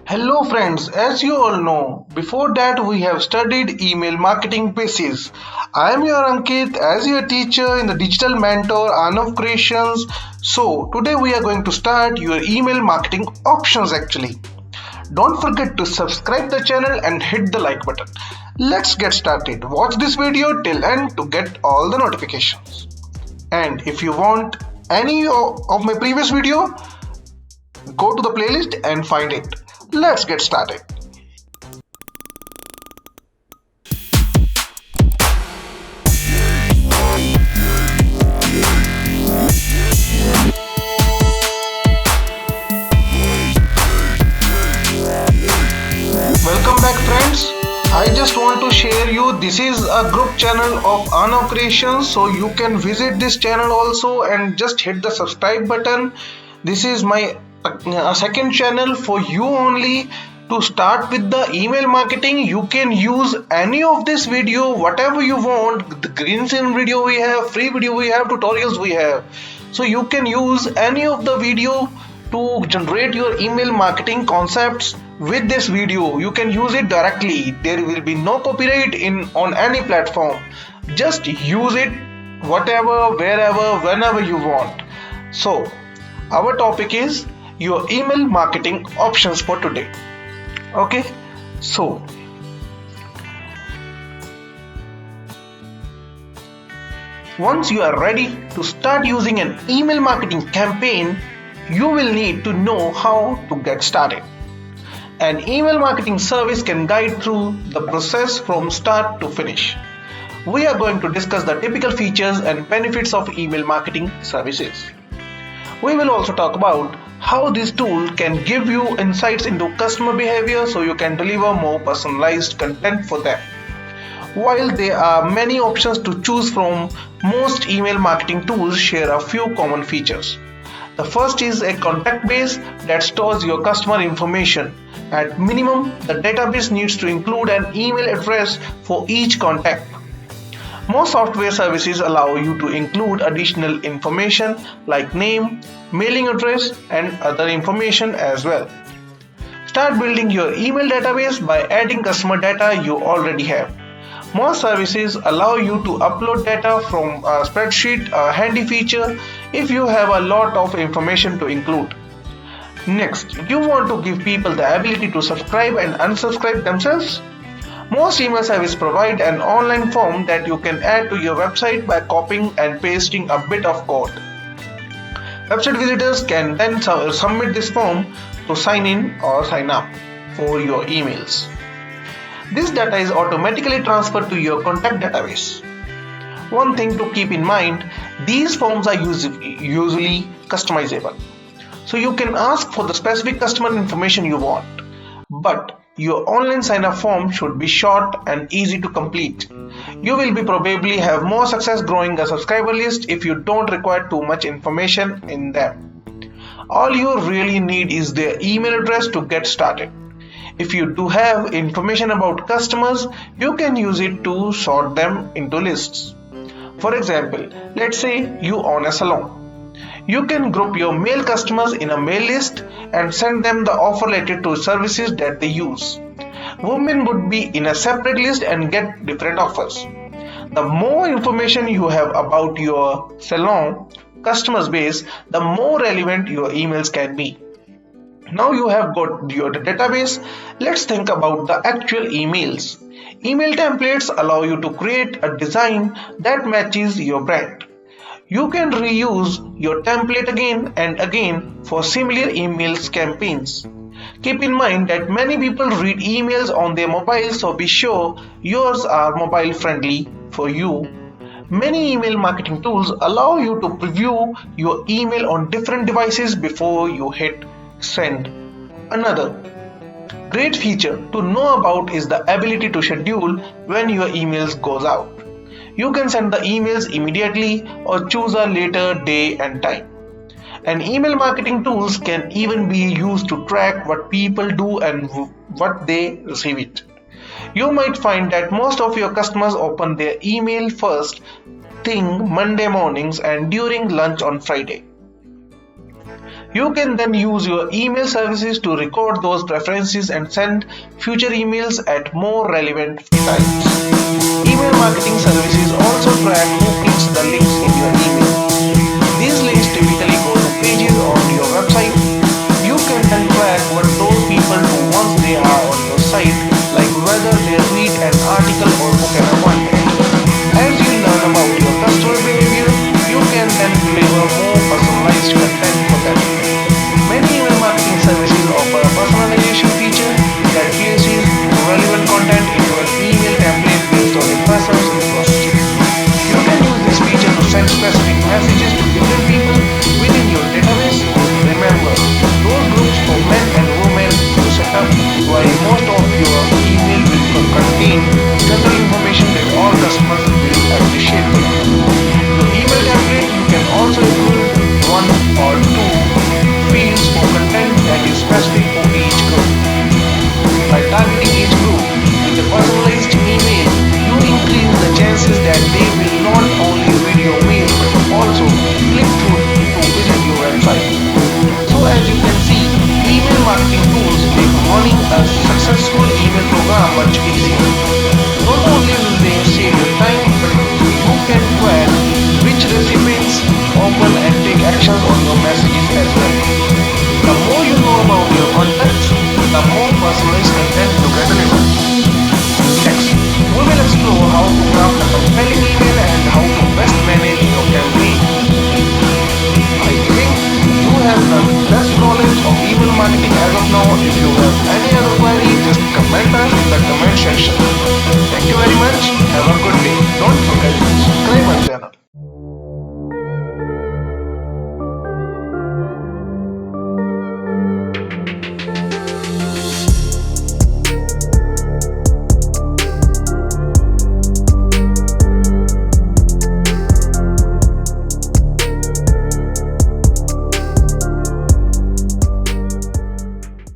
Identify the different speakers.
Speaker 1: Hello friends, as you all know, before that we have studied email marketing basics. I am your Ankit as your teacher in the digital mentor Aanav Creations. So today we are going to start your email marketing options actually. Don't forget to subscribe the channel and hit the like button. Let's get started. Watch this video till end to get all the notifications. And if you want any of my previous video, go to the playlist and find it. Let's get started. Welcome back friends. I just want to share you this is a group channel of Aanav Creations, so you can visit this channel also and just hit the subscribe button. This is my second channel for you only. To start with the email marketing, you can use any of this video, whatever you want. The green screen video we have, free video we have, tutorials we have. So you can use any of the video to generate your email marketing concepts. With this video you can use it directly. There will be no copyright on any platform. Just use it whatever, wherever, whenever you want. So our topic is your email marketing options for today. Okay, so once you are ready to start using an email marketing campaign, you will need to know how to get started. An email marketing service can guide through the process from start to finish. We are going to discuss the typical features and benefits of email marketing services. We will also talk about how this tool can give you insights into customer behavior so you can deliver more personalized content for them. While there are many options to choose from, most email marketing tools share a few common features. The first is a contact base that stores your customer information. At minimum, the database needs to include an email address for each contact. Most software services allow you to include additional information like name, mailing address, and other information as well. Start building your email database by adding customer data you already have. Most services allow you to upload data from a spreadsheet, a handy feature if you have a lot of information to include. Next, you want to give people the ability to subscribe and unsubscribe themselves? Most email services provide an online form that you can add to your website by copying and pasting a bit of code. Website visitors can then submit this form to sign in or sign up for your emails. This data is automatically transferred to your contact database. One thing to keep in mind, these forms are usually customizable. So you can ask for the specific customer information you want. But your online sign-up form should be short and easy to complete. You will probably have more success growing a subscriber list if you don't require too much information in them. All you really need is their email address to get started. If you do have information about customers, you can use it to sort them into lists. For example, let's say you own a salon. You can group your male customers in a mail list and send them the offer related to services that they use. Women would be in a separate list and get different offers. The more information you have about your salon customers base, the more relevant your emails can be. Now you have got your database, let's think about the actual emails. Email templates allow you to create a design that matches your brand. You can reuse your template again and again for similar emails campaigns. Keep in mind that many people read emails on their mobiles, so be sure yours are mobile friendly for you. Many email marketing tools allow you to preview your email on different devices before you hit send. Another great feature to know about is the ability to schedule when your emails goes out. You can send the emails immediately or choose a later day and time. And email marketing tools can even be used to track what people do and what they receive it. You might find that most of your customers open their email first thing Monday mornings and during lunch on Friday. You can then use your email services to record those preferences and send future emails at more relevant times. Email marketing services also track who clicks the links in your email. These links typically go to pages on your website. You can then track what those people do once they are on your site, like whether they read an article or book an appointment. As you learn about your customer behavior, you can then deliver more personalized content for them. Many email marketing services offer a personalization feature that places relevant content into an email template based on a person's interests. You can use this feature to send specific messages to different people within your database. Remember, those groups for men and women you set up, while most of your email will contain general information that all customers will appreciate. Your email template, you can also include one or two fields for content that is specific for each group. By targeting each group with a personalized email, you increase the chances that they will not only read your mail but also click through to visit your website. So as you can see, email marketing tools make running a successful email program much easier. Not only will they save you time, but you can track which recipients open and take actions on your messages as well. The more you know about your contacts, the more personalized content you can deliver. Next, we will explore how to craft a compelling email and how to best manage your campaign. I think you have the best knowledge of email marketing as of now. If you have any other query, just comment us in the comment section.